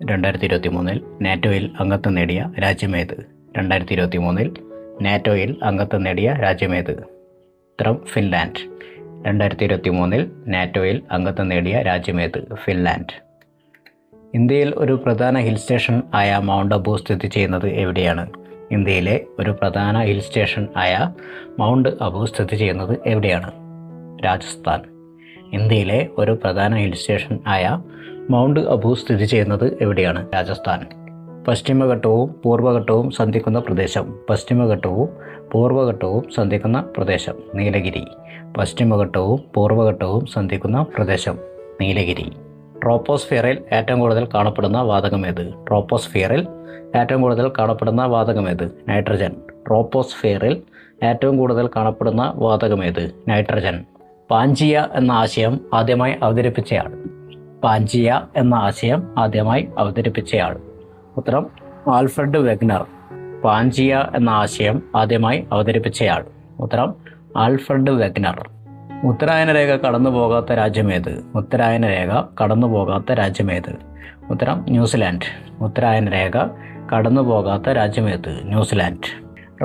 2023 നാറ്റോയിൽ അംഗത്വം നേടിയ രാജ്യമേത്? 2023 നാറ്റോയിൽ അംഗത്വം നേടിയ രാജ്യമേത്? ഉത്തരം ഫിൻലാൻഡ്. 2023 നാറ്റോയിൽ അംഗത്വം നേടിയ രാജ്യമേത്? ഫിൻലാൻഡ്. ഇന്ത്യയിൽ ഒരു പ്രധാന ഹിൽ സ്റ്റേഷൻ ആയ മൗണ്ട് അബു സ്ഥിതി ചെയ്യുന്നത് എവിടെയാണ്? ഇന്ത്യയിലെ ഒരു പ്രധാന ഹിൽ സ്റ്റേഷൻ ആയ മൗണ്ട് അബു സ്ഥിതി ചെയ്യുന്നത് എവിടെയാണ്? രാജസ്ഥാൻ. ഇന്ത്യയിലെ ഒരു പ്രധാന ഹിൽ സ്റ്റേഷൻ ആയ മൗണ്ട് അബു സ്ഥിതി ചെയ്യുന്നത് എവിടെയാണ്? രാജസ്ഥാൻ. പശ്ചിമഘട്ടവും പൂർവ്വഘട്ടവും സന്ധിക്കുന്ന പ്രദേശം. പശ്ചിമഘട്ടവും പൂർവ്വഘട്ടവും സന്ധിക്കുന്ന പ്രദേശം നീലഗിരി. പശ്ചിമഘട്ടവും പൂർവ്വഘട്ടവും സന്ധിക്കുന്ന പ്രദേശം നീലഗിരി. ട്രോപ്പോസ്ഫിയറിൽ ഏറ്റവും കൂടുതൽ കാണപ്പെടുന്ന വാതകമേത്? ട്രോപ്പോസ്ഫിയറിൽ ഏറ്റവും കൂടുതൽ കാണപ്പെടുന്ന വാതകമേത്? നൈട്രജൻ. ട്രോപ്പോസ്ഫിയറിൽ ഏറ്റവും കൂടുതൽ കാണപ്പെടുന്ന വാതകമേത്? നൈട്രജൻ. പാഞ്ചിയ എന്ന ആശയം ആദ്യമായി അവതരിപ്പിച്ചയാൾ. പാഞ്ചിയ എന്ന ആശയം ആദ്യമായി അവതരിപ്പിച്ചയാൾ. ഉത്തരം ആൽഫ്രഡ് വെഗ്നർ. പാഞ്ചിയ എന്ന ആശയം ആദ്യമായി അവതരിപ്പിച്ചയാൾ. ഉത്തരം ആൽഫ്രഡ് വെഗ്നർ. ഉത്തരായന രേഖ കടന്നു പോകാത്ത രാജ്യമേത്? ഉത്തരായന രേഖ കടന്നു പോകാത്ത രാജ്യമേത്? ഉത്തരം ന്യൂസിലാൻഡ്. ഉത്തരായന രേഖ കടന്നു പോകാത്ത രാജ്യമേത്? ന്യൂസിലാൻഡ്.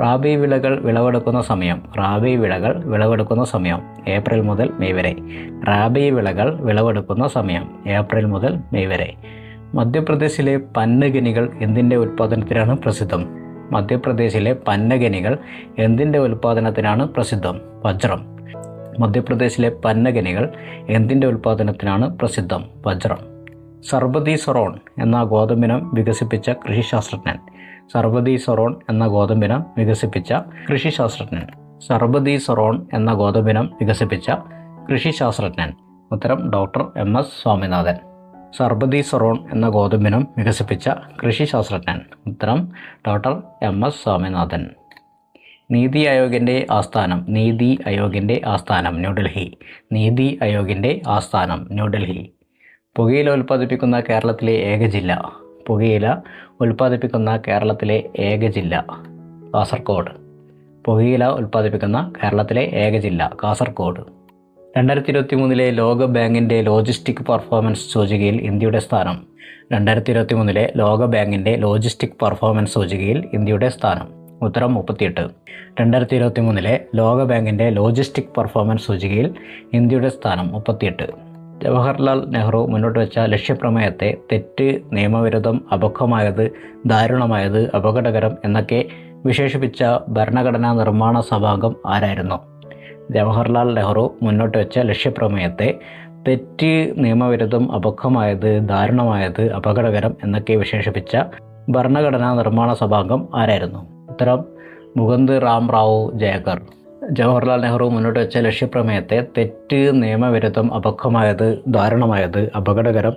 റാബി വിളകൾ വിളവെടുക്കുന്ന സമയം. റാബി വിളകൾ വിളവെടുക്കുന്ന സമയം ഏപ്രിൽ മുതൽ മെയ് വരെ. റാബി വിളകൾ വിളവെടുക്കുന്ന സമയം ഏപ്രിൽ മുതൽ മെയ് വരെ. മധ്യപ്രദേശിലെ പന്നഖനികൾ എന്തിൻ്റെ ഉൽപ്പാദനത്തിനാണ് പ്രസിദ്ധം? മധ്യപ്രദേശിലെ പന്നഖനികൾ എന്തിൻ്റെ ഉൽപ്പാദനത്തിനാണ് പ്രസിദ്ധം? വജ്രം. മധ്യപ്രദേശിലെ പന്നഖനികൾ എന്തിൻ്റെ ഉൽപ്പാദനത്തിനാണ് പ്രസിദ്ധം? വജ്രം. സർബതി സൊറോൺ എന്ന ഗോതമ്പിനം വികസിപ്പിച്ച കൃഷിശാസ്ത്രജ്ഞൻ. സർബതി സൊറോൺ എന്ന ഗോതമ്പിനം വികസിപ്പിച്ച കൃഷിശാസ്ത്രജ്ഞൻ. സർബതി സൊറോൺ എന്ന ഗോതമ്പിനം വികസിപ്പിച്ച കൃഷിശാസ്ത്രജ്ഞൻ. ഉത്തരം ഡോക്ടർ MS സ്വാമിനാഥൻ. സർബതി സൊറോൺ എന്ന ഗോതമ്പിനം വികസിപ്പിച്ച കൃഷിശാസ്ത്രജ്ഞൻ. ഉത്തരം ഡോക്ടർ MS സ്വാമിനാഥൻ. നീതി ആയോഗിൻ്റെ ആസ്ഥാനം. നീതി ആയോഗിൻ്റെ ആസ്ഥാനം ന്യൂഡൽഹി. നീതി ആയോഗിൻ്റെ ആസ്ഥാനം ന്യൂഡൽഹി. പുകയില ഉൽപ്പാദിപ്പിക്കുന്ന കേരളത്തിലെ ഏക ജില്ല. പുകയില ഉൽപ്പാദിപ്പിക്കുന്ന കേരളത്തിലെ ഏക ജില്ല കാസർഗോഡ്. പുകയില ഉൽപ്പാദിപ്പിക്കുന്ന കേരളത്തിലെ ഏക ജില്ല കാസർഗോഡ്. 2023 ലോക ബാങ്കിൻ്റെ ലോജിസ്റ്റിക് പെർഫോമൻസ് സൂചികയിൽ ഇന്ത്യയുടെ സ്ഥാനം. 2023 ലോക ബാങ്കിൻ്റെ ലോജിസ്റ്റിക് പെർഫോമൻസ് സൂചികയിൽ ഇന്ത്യയുടെ സ്ഥാനം. ഉത്തരം 38. 2023 ലോക ബാങ്കിൻ്റെ ലോജിസ്റ്റിക് പെർഫോമൻസ് സൂചികയിൽ ഇന്ത്യയുടെ സ്ഥാനം 38. ജവഹർലാൽ നെഹ്റു മുന്നോട്ട് വെച്ച ലക്ഷ്യപ്രമേയത്തെ തെറ്റ്, നിയമവിരുദ്ധം, അപക്വമായത്, ദാരുണമായത്, അപകടകരം എന്നൊക്കെ വിശേഷിപ്പിച്ച ഭരണഘടനാ നിർമ്മാണ സഭാംഗം ആരായിരുന്നു? ജവഹർലാൽ നെഹ്റു മുന്നോട്ട് വെച്ച ലക്ഷ്യപ്രമേയത്തെ തെറ്റ്, നിയമവിരുദ്ധം, അപക്വമായത്, ദാരുണമായത്, അപകടകരം എന്നൊക്കെ വിശേഷിപ്പിച്ച ഭരണഘടനാ നിർമ്മാണ സഭാംഗം ആരായിരുന്നു? ഉത്തരം മുകുന്ദ് റാം റാവു ജയകർ. ജവഹർലാൽ നെഹ്റു മുന്നോട്ട് വെച്ച ലക്ഷ്യപ്രമേയത്തെ തെറ്റ്, നിയമവിരുദ്ധം, അപക്വമായത്, ദാരുണമായത്, അപകടകരം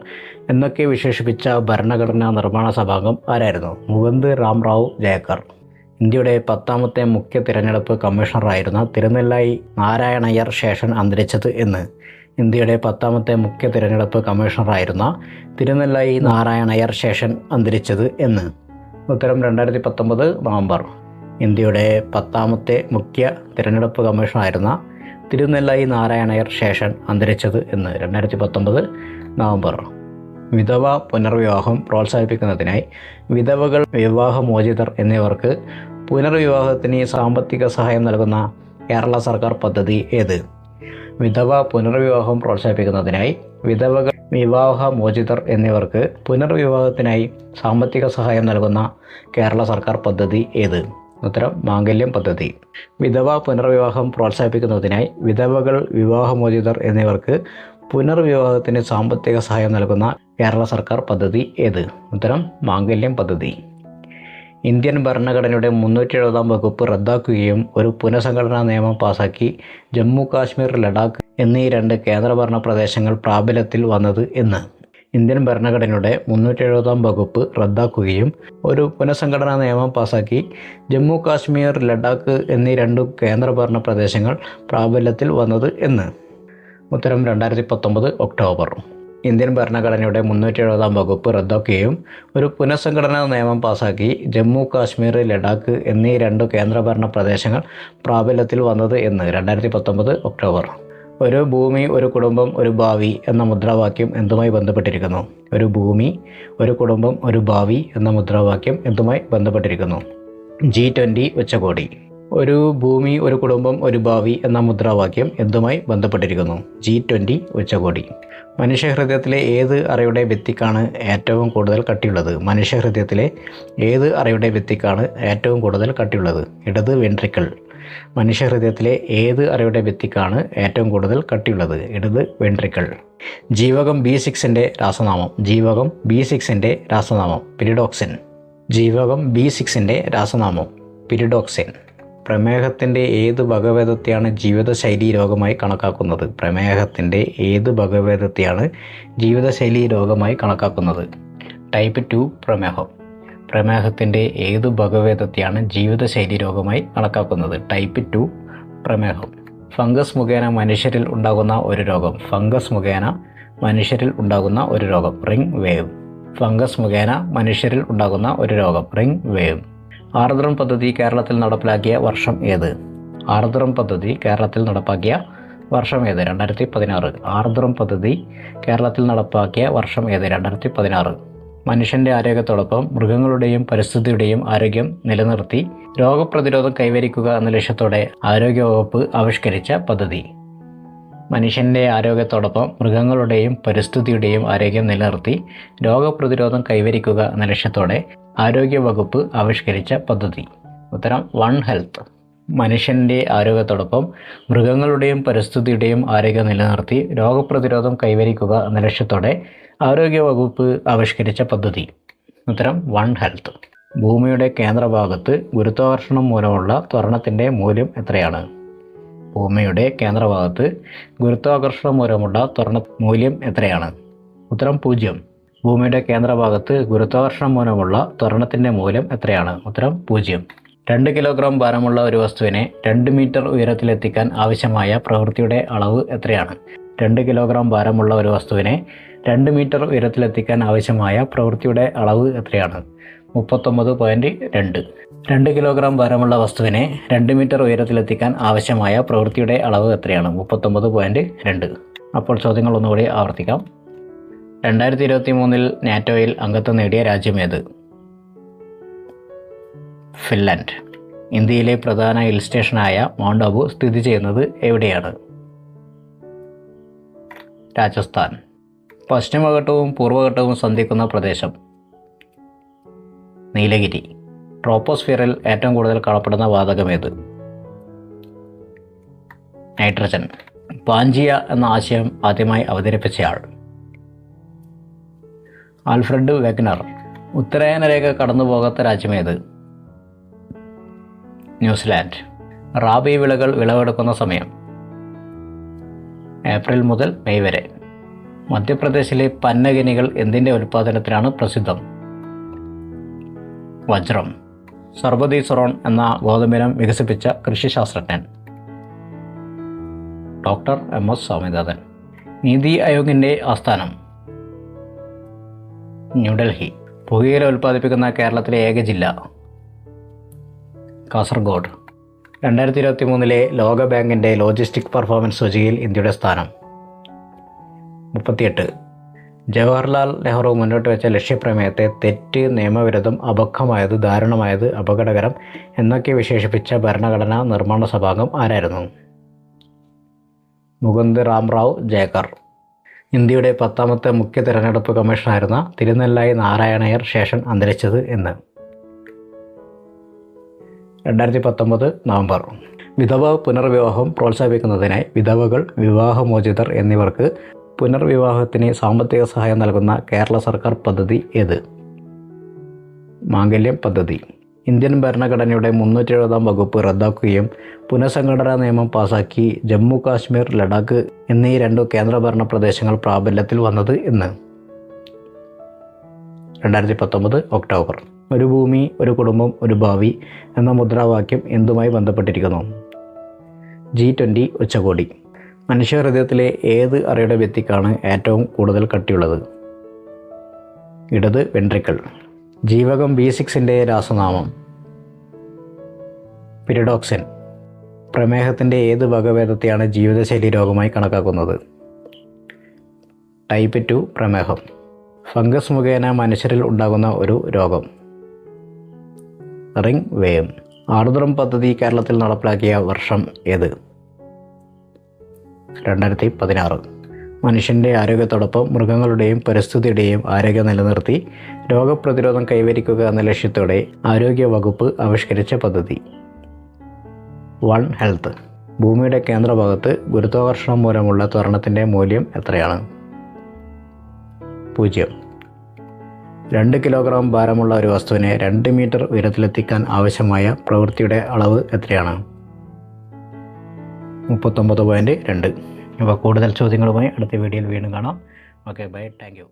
എന്നൊക്കെ വിശേഷിപ്പിച്ച ഭരണഘടനാ നിർമ്മാണ സഭാംഗം ആരായിരുന്നു? മുകുന്ദ് റാം റാവു ജയകർ. ഇന്ത്യയുടെ 10ാമത്തെ മുഖ്യ തിരഞ്ഞെടുപ്പ് കമ്മീഷണറായിരുന്ന തിരുനെല്ലായി നാരായണയ്യർ ശേഷൻ അന്തരിച്ചത് എന്ന്. ഇന്ത്യയുടെ 10ാമത്തെ മുഖ്യ തിരഞ്ഞെടുപ്പ് കമ്മീഷണറായിരുന്ന തിരുനെല്ലായി നാരായണയ്യർ ശേഷൻ അന്തരിച്ചത് എന്ന്. ഉത്തരം 2019 നവംബർ. ഇന്ത്യയുടെ 10ാമത്തെ മുഖ്യ തിരഞ്ഞെടുപ്പ് കമ്മീഷണറായിരുന്ന തിരുനെല്ലായി നാരായണയ്യർ ശേഷൻ അന്തരിച്ചത് എന്ന്. 2019 നവംബർ. വിധവ പുനർവിവാഹം പ്രോത്സാഹിപ്പിക്കുന്നതിനായി വിധവകൾ, വിവാഹമോചിതർ എന്നിവർക്ക് പുനർവിവാഹത്തിന് സാമ്പത്തിക സഹായം നൽകുന്ന കേരള സർക്കാർ പദ്ധതി ഏത്? വിധവ പുനർവിവാഹം പ്രോത്സാഹിപ്പിക്കുന്നതിനായി വിധവകൾ, വിവാഹമോചിതർ എന്നിവർക്ക് പുനർവിവാഹത്തിനായി സാമ്പത്തിക സഹായം നൽകുന്ന കേരള സർക്കാർ പദ്ധതി ഏത്? ഉത്തരം മാംഗല്യം പദ്ധതി. വിധവ പുനർവിവാഹം പ്രോത്സാഹിപ്പിക്കുന്നതിനായി വിധവകൾ, വിവാഹമോചിതർ എന്നിവർക്ക് പുനർവിവാഹത്തിന് സാമ്പത്തിക സഹായം നൽകുന്ന കേരള സർക്കാർ പദ്ധതി ഏത്? ഉത്തരം മാംഗല്യം പദ്ധതി. ഇന്ത്യൻ ഭരണഘടനയുടെ 370 വകുപ്പ് റദ്ദാക്കുകയും ഒരു പുനഃസംഘടനാ നിയമം പാസാക്കി ജമ്മു കാശ്മീർ, ലഡാക്ക് എന്നീ 2 കേന്ദ്രഭരണ പ്രദേശങ്ങൾ പ്രാബല്യത്തിൽ വന്നത് എന്ന്. ഇന്ത്യൻ ഭരണഘടനയുടെ 370 വകുപ്പ് റദ്ദാക്കുകയും ഒരു പുനഃസംഘടനാ നിയമം പാസാക്കി ജമ്മു കാശ്മീർ, ലഡാക്ക് എന്നീ 2 കേന്ദ്രഭരണ പ്രദേശങ്ങൾ പ്രാബല്യത്തിൽ വന്നത് എന്ന്. ഉത്തരം 2019 ഒക്ടോബർ. ഇന്ത്യൻ ഭരണഘടനയുടെ 370 വകുപ്പ് റദ്ദാക്കുകയും ഒരു പുനഃസംഘടനാ നിയമം പാസാക്കി ജമ്മു കാശ്മീർ, ലഡാക്ക് എന്നീ 2 കേന്ദ്രഭരണ പ്രദേശങ്ങൾ പ്രാബല്യത്തിൽ വന്നത് എന്ന്. 2019 ഒക്ടോബർ. ഒരു ഭൂമി, ഒരു കുടുംബം, ഒരു ഭാവി എന്ന മുദ്രാവാക്യം എന്തുമായി ബന്ധപ്പെട്ടിരിക്കുന്നു? ഒരു ഭൂമി, ഒരു കുടുംബം, ഒരു ഭാവി എന്ന മുദ്രാവാക്യം എന്തുമായി ബന്ധപ്പെട്ടിരിക്കുന്നു? G20 ഉച്ചകോടി. ഒരു ഭൂമി, ഒരു കുടുംബം, ഒരു ഭാവി എന്ന മുദ്രാവാക്യം എന്തുമായി ബന്ധപ്പെട്ടിരിക്കുന്നു? G20 ഉച്ചകോടി. മനുഷ്യഹൃദയത്തിലെ ഏത് അറയുടെ ഭിത്തിക്കാണ് ഏറ്റവും കൂടുതൽ കട്ടിയുള്ളത്? മനുഷ്യഹൃദയത്തിലെ ഏത് അറയുടെ ഭിത്തിക്കാണ് ഏറ്റവും കൂടുതൽ കട്ടിയുള്ളത്? ഇടത് വെൻട്രിക്കിൾ. മനുഷ്യഹൃദയത്തിലെ ഏത് അറയുടെ ഭിത്തിക്കാണ് ഏറ്റവും കൂടുതൽ കട്ടിയുള്ളത്? ഇടത് വെൻട്രിക്കിൾ. ജീവകം B6ൻ്റെ രാസനാമം. ജീവകം B6ൻ്റെ രാസനാമം പിരിഡോക്സിൻ. ജീവകം B6ൻ്റെ രാസനാമം പിരിഡോക്സിൻ. പ്രമേഹത്തിൻ്റെ ഏത് വകഭേദത്തെയാണ് ജീവിതശൈലി രോഗമായി കണക്കാക്കുന്നത്? പ്രമേഹത്തിൻ്റെ ഏത് വകഭേദത്തെയാണ് ജീവിതശൈലി രോഗമായി കണക്കാക്കുന്നത്? ടൈപ്പ് 2 പ്രമേഹം. പ്രമേഹത്തിൻ്റെ ഏത് വകഭേദത്തെയാണ് ജീവിതശൈലി രോഗമായി കണക്കാക്കുന്നത്? ടൈപ്പ് 2 പ്രമേഹം. ഫംഗസ് മുഖേന മനുഷ്യരിൽ ഉണ്ടാകുന്ന ഒരു രോഗം. ഫംഗസ് മുഖേന മനുഷ്യരിൽ ഉണ്ടാകുന്ന ഒരു രോഗം. Ring wave. ഫംഗസ് മുഖേന മനുഷ്യരിൽ ഉണ്ടാകുന്ന ഒരു രോഗം. Ring wave. ആർദ്രം പദ്ധതി കേരളത്തിൽ നടപ്പിലാക്കിയ വർഷം ഏത്? ആർദ്രം പദ്ധതി കേരളത്തിൽ നടപ്പാക്കിയ വർഷം ഏത്? 2016. ആർദ്രം പദ്ധതി കേരളത്തിൽ നടപ്പാക്കിയ വർഷം ഏത്? 2016. മനുഷ്യൻ്റെ ആരോഗ്യത്തോടൊപ്പം മൃഗങ്ങളുടെയും പരിസ്ഥിതിയുടെയും ആരോഗ്യം നിലനിർത്തി രോഗപ്രതിരോധം കൈവരിക്കുക എന്ന ലക്ഷ്യത്തോടെ ആരോഗ്യവകുപ്പ് ആവിഷ്കരിച്ച പദ്ധതി. മനുഷ്യൻ്റെ ആരോഗ്യത്തോടൊപ്പം മൃഗങ്ങളുടെയും പരിസ്ഥിതിയുടെയും ആരോഗ്യം നിലനിർത്തി രോഗപ്രതിരോധം കൈവരിക്കുക എന്ന ലക്ഷ്യത്തോടെ ആരോഗ്യവകുപ്പ് ആവിഷ്കരിച്ച പദ്ധതി. ഉത്തരം വൺ ഹെൽത്ത്. മനുഷ്യൻ്റെ ആരോഗ്യത്തോടൊപ്പം മൃഗങ്ങളുടെയും പരിസ്ഥിതിയുടെയും ആരോഗ്യം നിലനിർത്തി രോഗപ്രതിരോധം കൈവരിക്കുക എന്ന ലക്ഷ്യത്തോടെ ആരോഗ്യവകുപ്പ് ആവിഷ്കരിച്ച പദ്ധതി. ഉത്തരം വൺ ഹെൽത്ത്. ഭൂമിയുടെ കേന്ദ്രഭാഗത്ത് ഗുരുത്വാകർഷണം മൂലമുള്ള ത്വരണത്തിൻ്റെ മൂല്യം എത്രയാണ്? ഭൂമിയുടെ കേന്ദ്രഭാഗത്ത് ഗുരുത്വാകർഷണം മൂലമുള്ള ത്വരണ മൂല്യം എത്രയാണ്? ഉത്തരം 0. ഭൂമിയുടെ കേന്ദ്രഭാഗത്ത് ഗുരുത്വാകർഷണം മൂലമുള്ള ത്വരണത്തിൻ്റെ മൂല്യം എത്രയാണ്? ഉത്തരം 0. 2 കിലോഗ്രാം ഭാരമുള്ള ഒരു വസ്തുവിനെ 2 മീറ്റർ ഉയരത്തിലെത്തിക്കാൻ ആവശ്യമായ പ്രവൃത്തിയുടെ അളവ് എത്രയാണ്? 2 കിലോഗ്രാം ഭാരമുള്ള ഒരു വസ്തുവിനെ 2 മീറ്റർ ഉയരത്തിലെത്തിക്കാൻ ആവശ്യമായ പ്രവൃത്തിയുടെ അളവ് എത്രയാണ്? 39.2. 2 കിലോഗ്രാം ഭാരമുള്ള വസ്തുവിനെ 2 മീറ്റർ ഉയരത്തിലെത്തിക്കാൻ ആവശ്യമായ പ്രവൃത്തിയുടെ അളവ് എത്രയാണ്? 39.2. അപ്പോൾ ചോദ്യങ്ങൾ ഒന്നുകൂടി ആവർത്തിക്കാം. 2023 നാറ്റോയിൽ അംഗത്വം നേടിയ രാജ്യമേത്? ഫിൻലാൻഡ്. ഇന്ത്യയിലെ പ്രധാന ഹിൽ സ്റ്റേഷനായ മൗണ്ട് അബു സ്ഥിതി ചെയ്യുന്നത് എവിടെയാണ്? രാജസ്ഥാൻ. പശ്ചിമഘട്ടവും പൂർവ്വഘട്ടവും സന്ധിക്കുന്ന പ്രദേശം? നീലഗിരി. ട്രോപ്പോസ്ഫിയറിൽ ഏറ്റവും കൂടുതൽ കാണപ്പെടുന്ന വാതകമേത്? നൈട്രജൻ. പാഞ്ചിയ എന്ന ആശയം ആദ്യമായി അവതരിപ്പിച്ചയാൾ? Alfred Wegener. ഉത്തരായന രേഖ കടന്നുപോകാത്ത രാജ്യമേത്? ന്യൂസിലാൻഡ്. റാബി വിളകൾ വിളവെടുക്കുന്ന സമയം? ഏപ്രിൽ മുതൽ മെയ് വരെ. മധ്യപ്രദേശിലെ പന്നഖനികൾ എന്തിൻ്റെ ഉൽപ്പാദനത്തിനാണ് പ്രസിദ്ധം? വജ്രം. സർബതി സൊറോൺ എന്ന ഗോതമ്പിനം വികസിപ്പിച്ച കൃഷിശാസ്ത്രജ്ഞൻ? Doctor MS Swaminathan. നീതി ആയോഗിൻ്റെ ആസ്ഥാനം? ന്യൂഡൽഹി. പുകയില ഉൽപ്പാദിപ്പിക്കുന്ന കേരളത്തിലെ ഏക ജില്ല? കാസർഗോഡ്. 2023 ലോക ബാങ്കിൻ്റെ ലോജിസ്റ്റിക് പെർഫോമൻസ് സൂചികയിൽ ഇന്ത്യയുടെ സ്ഥാനം? 38. ജവഹർലാൽ നെഹ്റു മുന്നോട്ട് വെച്ച ലക്ഷ്യപ്രമേയത്തെ തെറ്റ്, നിയമവിരുദ്ധം, അപക്വമായത്, ദാരുണമായത്, അപകടകരം എന്നൊക്കെ വിശേഷിപ്പിച്ച ഭരണഘടനാ നിർമ്മാണ സഭാംഗം ആരായിരുന്നു? മുകുന്ദ് റാംറാവ് ജയക്കർ. ഇന്ത്യയുടെ 10ാമത്തെ മുഖ്യ തിരഞ്ഞെടുപ്പ് കമ്മീഷണറായിരുന്ന തിരുനെല്ലായി നാരായണയർ ശേഷൻ അന്തരിച്ചത് എന്ന്? 2019 നവംബർ. വിധവ പുനർവിവാഹം പ്രോത്സാഹിപ്പിക്കുന്നതിനായി വിധവകൾ, വിവാഹമോചിതർ എന്നിവർക്ക് പുനർവിവാഹത്തിന് സാമ്പത്തിക സഹായം നൽകുന്ന കേരള സർക്കാർ പദ്ധതി ഏത്? മാംഗല്യം പദ്ധതി. ഇന്ത്യൻ ഭരണഘടനയുടെ 370 വകുപ്പ് റദ്ദാക്കുകയും പുനഃസംഘടനാ നിയമം പാസാക്കി ജമ്മു കാശ്മീർ, ലഡാക്ക് എന്നീ 2 കേന്ദ്രഭരണ പ്രദേശങ്ങൾ പ്രാബല്യത്തിൽ വന്നത് എന്ന്? 2019 ഒക്ടോബർ. ഒരു ഭൂമി, ഒരു കുടുംബം, ഒരു ഭാവി എന്ന മുദ്രാവാക്യം എന്തുമായി ബന്ധപ്പെട്ടിരിക്കുന്നു? G20 ഉച്ചകോടി. മനുഷ്യഹൃദയത്തിലെ ഏത് അറയുടെ ഭിത്തിക്കാണ് ഏറ്റവും കൂടുതൽ കട്ടിയുള്ളത്? ഇടത് വെൻട്രിക്കിൾ. ജീവകം B6ൻ്റെ രാസനാമം? പിരിഡോക്സിൻ. പ്രമേഹത്തിൻ്റെ ഏത് വകഭേദത്തെയാണ് ജീവിതശൈലി രോഗമായി കണക്കാക്കുന്നത്? ടൈപ്പ് 2 പ്രമേഹം. ഫംഗസ് മുഖേന മനുഷ്യരിൽ ഉണ്ടാകുന്ന ഒരു രോഗം? റിംഗ് വേം. ആർദ്രം പദ്ധതി കേരളത്തിൽ നടപ്പിലാക്കിയ വർഷം ഏത്? 2016. മനുഷ്യൻ്റെ ആരോഗ്യത്തോടൊപ്പം മൃഗങ്ങളുടെയും പരിസ്ഥിതിയുടെയും ആരോഗ്യം നിലനിർത്തി രോഗപ്രതിരോധം കൈവരിക്കുക എന്ന ലക്ഷ്യത്തോടെ ആരോഗ്യ വകുപ്പ് ആവിഷ്കരിച്ച പദ്ധതി? One health. ഭൂമിയുടെ കേന്ദ്രഭാഗത്ത് ഗുരുത്വാകർഷണം മൂലമുള്ള ത്വരണത്തിൻ്റെ മൂല്യം എത്രയാണ്? 0. 2 കിലോഗ്രാം ഭാരമുള്ള ഒരു വസ്തുവിനെ 2 മീറ്റർ ഉയരത്തിലെത്തിക്കാൻ ആവശ്യമായ പ്രവൃത്തിയുടെ അളവ് എത്രയാണ്? 39.2. അപ്പോൾ കൂടുതൽ ചോദ്യങ്ങളുമായി അടുത്ത വീഡിയോയിൽ വീണ്ടും കാണാം. Okay, bye, thank U.